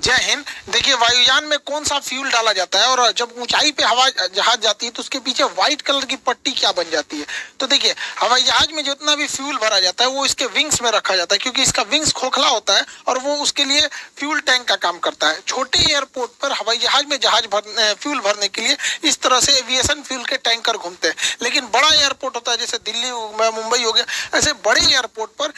जय हिंद। देखिए, वायुयान में कौन सा फ्यूल डाला जाता है और जब ऊंचाई पे हवा जहाज जाती है तो उसके पीछे व्हाइट कलर की पट्टी क्या बन जाती है? तो देखिए, हवाई जहाज में जितना भी फ्यूल भरा जाता है वो इसके विंग्स में रखा जाता है, क्योंकि इसका विंग्स खोखला होता है और वो उसके लिए फ्यूल टैंक का काम करता है। छोटे एयरपोर्ट पर हवाई जहाज में फ्यूल भरने के लिए इस तरह से एविएशन फ्यूल के टैंकर घूमते हैं। लेकिन बड़ा एयरपोर्ट होता है, जैसे दिल्ली मुंबई हो गया, ऐसे बड़े एयरपोर्ट पर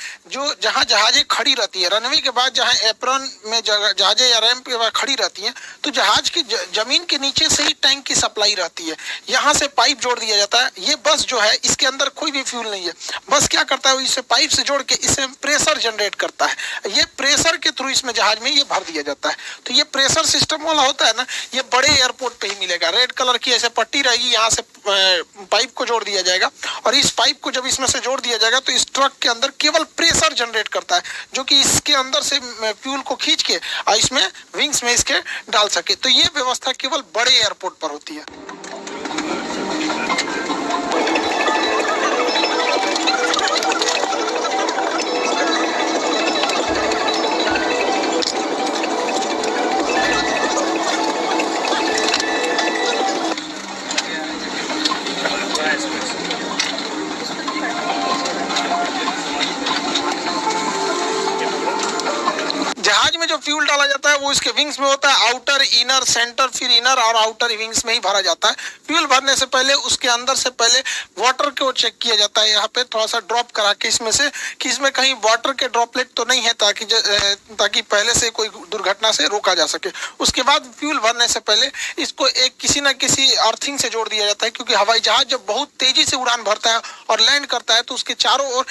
जहाँ जहाजें खड़ी रहती है, रनवे के बाद जहाँ एप्रॉन में जहाजें या रैंप पे खड़ी रहती हैं, तो जहाज की जमीन के नीचे से ही टैंक की सप्लाई रहती है। यहाँ से पाइप जोड़ दिया जाता है। ये बस जो है, इसके अंदर कोई भी फ्यूल नहीं है। बस क्या करता है, इसे पाइप से जोड़ के इसे प्रेशर जनरेट करता है। ये प्रेशर के थ्रू इसमें जहाज में ये भर दिया जाता है। तो ये प्रेशर सिस्टम वाला होता है ना, ये बड़े एयरपोर्ट पे ही मिलेगा। रेड कलर की ऐसे पट्टी रहेगी, यहाँ से पाइप को जोड़ दिया जाएगा और इस पाइप को जब इसमें से जोड़ दिया जाएगा तो इस ट्रक के अंदर केवल प्रेशर जनरेट करता है, जो कि इसके अंदर से फ्यूल को खींच के इसमें विंग्स में इसके डाल सके। तो ये व्यवस्था केवल बड़े एयरपोर्ट पर होती है। जहाज में जो फ्यूल डाला जाता है वो इसके विंग्स में होता है, आउटर, इनर, सेंटर, फिर इनर और आउटर विंग्स में ही भरा जाता है। फ्यूल भरने से पहले उसके अंदर से पहले वाटर को चेक किया जाता है, यहाँ पे थोड़ा सा ड्रॉप करा के इसमें से कि इसमें कहीं वाटर के ड्रॉपलेट तो नहीं है, ताकि पहले से कोई दुर्घटना से रोका जा सके। उसके बाद फ्यूल भरने से पहले इसको एक किसी न किसी अर्थिंग से जोड़ दिया जाता है, क्योंकि हवाई जहाज जब बहुत तेजी से उड़ान भरता है और लैंड करता है तो उसके चारों ओर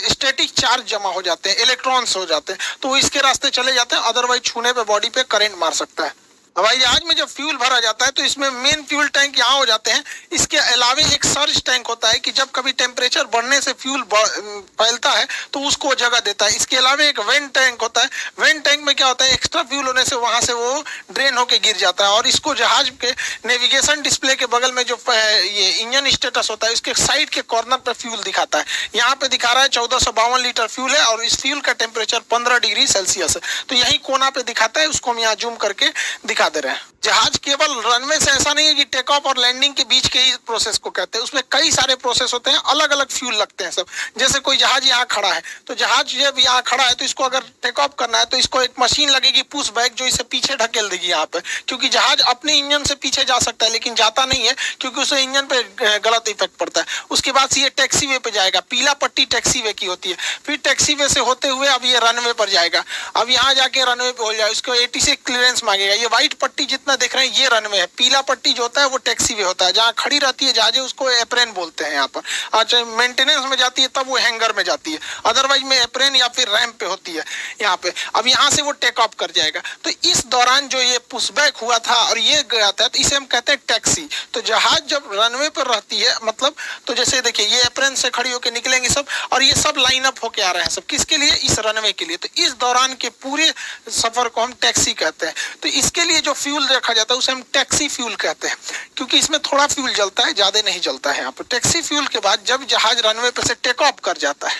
स्टैटिक चार्ज जमा हो जाते हैं, इलेक्ट्रॉन्स हो जाते हैं, तो वो इसके रास्ते चले जाते हैं। अदरवाइज छूने पे बॉडी पे करंट मार सकता है। हवाई जहाज में जब फ्यूल भरा जाता है तो इसमें मेन फ्यूल टैंक यहाँ हो जाते हैं। इसके अलावे एक सर्ज टैंक होता है कि जब कभी टेम्परेचर बढ़ने से फ्यूल फैलता है तो उसको जगह देता है। इसके अलावा एक वेंट टैंक होता है। वेंट टैंक में क्या होता है, एक्स्ट्रा फ्यूल होने से वहां से वो ड्रेन होके गिर जाता है और इसको जहाज के नेविगेशन डिस्प्ले के बगल में जो ये इंजन स्टेटस होता है, इसके साइड के कॉर्नर पर फ्यूल दिखाता है। यहाँ पे दिखा रहा है 1452 लीटर फ्यूल है और इस फ्यूल का टेम्परेचर 15 डिग्री सेल्सियस है। तो यही कोना पे दिखाता है, उसको हम यहाँ जूम करके दिखा दे रहे हैं। जहाज केवल रनवे से ऐसा नहीं है कि टेक ऑफ और लैंडिंग के बीच के ही प्रोसेस को कहते हैं, उसमें कई सारे प्रोसेस होते हैं, अलग अलग फ्यूल लगते हैं सब। जैसे कोई जहाज यहाँ खड़ा है, तो जहाज जब यहाँ खड़ा है तो इसको अगर टेक ऑफ करना है तो इसको एक मशीन लगेगी पुश बैक, जो इसे पीछे ढकेल देगी यहाँ पे, क्योंकि जहाज अपने इंजन से पीछे जा सकता है लेकिन जाता नहीं है, क्योंकि उसे इंजन पे गलत इफेक्ट पड़ता है। उसके बाद से ये टैक्सी वे पे जाएगा, पीला पट्टी टैक्सी वे की होती है। फिर टैक्सी वे से होते हुए अब ये रनवे पर जाएगा। अब यहाँ जाके रनवे पे हो जाए, उसको ATC क्लियरेंस मांगेगा। ये व्हाइट पट्टी जितना देख रहे हैं ये रनवे है, पीला पट्टी जो होता है वो टैक्सी वे होता है, जहाँ खड़ी रहती है जहाजें उसको एप्रेन बोलते हैं यहाँ पर। अच्छा, मेंटेनेंस में जाती है तब वो हैंगर में जाती है, अदरवाइज में एप्रेन या फिर रैंप पे होती है यहाँ पे। अब यहाँ से वो टेक ऑफ कर जाएगा। तो इस दौरान जो ये पुशबैक हुआ था और ये गया था, तो इसे हम कहते हैं टैक्सी। तो जहाज जब रनवे पर रहती है, मतलब तो जैसे देखिए ये एप्रेन से खड़ी होकर निकलेंगे सब और ये सब लाइन अप होके आ रहे हैं सब, किसके लिए, इस रनवे के लिए। तो इस दौरान के पूरे सफर को हम टैक्सी कहते हैं। तो इसके लिए जो फ्यूल रखा जाता है उसे हम टैक्सी फ्यूल कहते हैं, क्योंकि इसमें थोड़ा फ्यूल जलता है, ज्यादा नहीं जलता है यहाँ पर। टैक्सी फ्यूल के बाद जब जहाज रनवे पे से टेक ऑफ कर जाता है,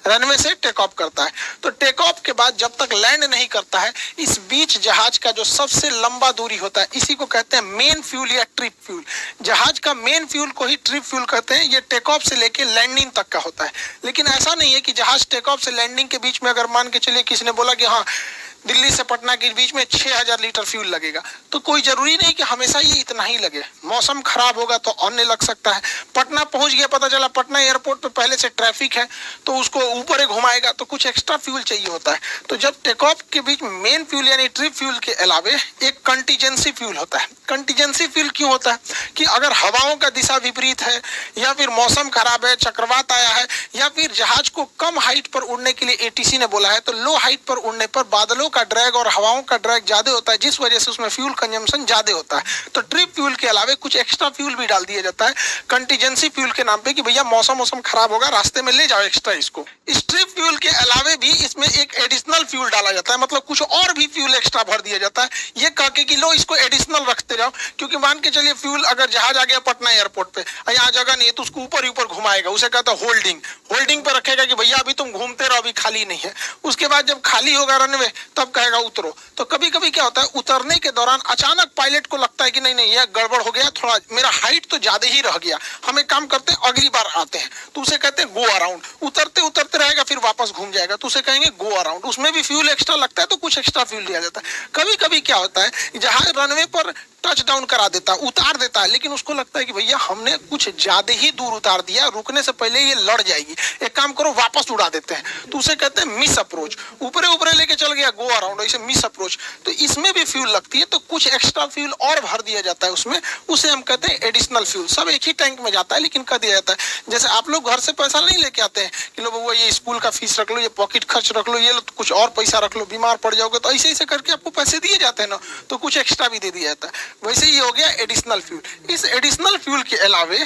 रनवे से टेक ऑफ करता है, तो टेक ऑफ के बाद जब तक लैंड नहीं करता है, इस बीच जहाज का जो सबसे लंबा दूरी होता है इसी को कहते हैं मेन फ्यूल या ट्रिप फ्यूल। जहाज का मेन फ्यूल को ही ट्रिप फ्यूल कहते हैं। ये टेक ऑफ से लेके लैंडिंग तक का होता है। लेकिन ऐसा नहीं है कि जहाज टेक ऑफ से लैंडिंग के बीच में अगर मान के चलिए किसी ने बोला कि हाँ दिल्ली से पटना के बीच में 6000 लीटर फ्यूल लगेगा, तो कोई जरूरी नहीं कि हमेशा ये इतना ही लगे। मौसम खराब होगा तो अन्य लग सकता है। पटना पहुंच गया, पता चला पटना एयरपोर्ट पे पहले से ट्रैफिक है तो उसको ऊपर ही घुमाएगा, तो कुछ एक्स्ट्रा फ्यूल चाहिए होता है। तो जब टेक ऑफ के बीच मेन फ्यूल यानी ट्रिप फ्यूल के अलावे एक कंटीजेंसी फ्यूल होता है। कंटीजेंसी फ्यूल क्यों होता है कि अगर हवाओं का दिशा विपरीत है या फिर मौसम खराब है, चक्रवात आया है, या फिर जहाज को कम हाइट पर उड़ने के लिए ATC ने बोला है, तो लो हाइट पर उड़ने पर बादलों का ड्रैग और हवाओं का ड्रैग ज्यादा होता है, जिस वजह से उसमें फ्यूल कंजम्पशन ज्यादा होता है। तो ट्रिप फ्यूल के अलावे कुछ एक्स्ट्रा फ्यूल भी डाल दिया जाता है कंटीजेंसी फ्यूल के नाम पे कि भैया मौसम खराब होगा, रास्ते में ले जाओ एक्स्ट्रा इसको। इस ट्रिप फ्यूल के अलावे भी इसमें एक एडिशनल फ्यूल डाला जाता है, मतलब कुछ और भी फ्यूल एक्स्ट्रा भर दिया जाता है, ये कह के कि लो इसको एडिशनल रखते जाओ। क्योंकि मान के चलिए फ्यूल अगर जहाज आ गया पटना एयरपोर्ट पे, यहाँ जगह नहीं है, तो उसको ऊपर ही ऊपर घुमाएगा, उसे कहता है होल्डिंग। होल्डिंग पे रखेगा कि भैया अभी तुम घूमते रहो, अभी खाली नहीं है। उसके बाद जब खाली होगा रनवे, तब तब कहेगा उतरो। तो कभी कभी क्या होता है, उतरने के दौरान अचानक पायलट को लगता है कि नहीं नहीं, यह गड़बड़ हो गया, थोड़ा मेरा हाइट तो ज्यादा ही रह गया, हम एक काम करते हैं अगली बार आते हैं। तो उसे कहते हैं गो अराउंड। उतरते उतरते रहेगा, फिर वापस घूम जाएगा, तो उसे कहेंगे गो अराउंड। उसमें भी फ्यूल एक्स्ट्रा लगता है, तो कुछ एक्स्ट्रा फ्यूल लिया जाता है। कभी कभी क्या होता है, जहाज रनवे पर टच डाउन करा देता है, उतार देता है, लेकिन उसको लगता है कि भैया हमने कुछ ज्यादा ही दूर उतार दिया, रुकने से पहले ये लड़ जाएगी, एक काम करो वापस उड़ा देते हैं। तो उसे कहते हैं मिस अप्रोच। ऊपरे ऊपरे लेके चल गया, गो अराउंड, ऐसे मिस अप्रोच। तो इसमें भी फ्यूल लगती है, तो कुछ एक्स्ट्रा फ्यूल और भर दिया जाता है उसमें, उसे हम कहते हैं एडिशनल फ्यूल। सब एक ही टैंक में जाता है, लेकिन कर दिया जाता है। जैसे आप लोग घर से पैसा नहीं लेके आते हैं कि लो बउआ ये स्कूल का फीस रख लो, ये पॉकेट खर्च रख लो, ये लो कुछ और पैसा रख लो, बीमार पड़ जाओगे, तो ऐसे ऐसे करके आपको पैसे दिए जाते हैं ना, तो कुछ एक्स्ट्रा भी दे दिया जाता है। वैसे ही हो गया एडिशनल फ्यूल। इस एडिशनल फ्यूल के अलावे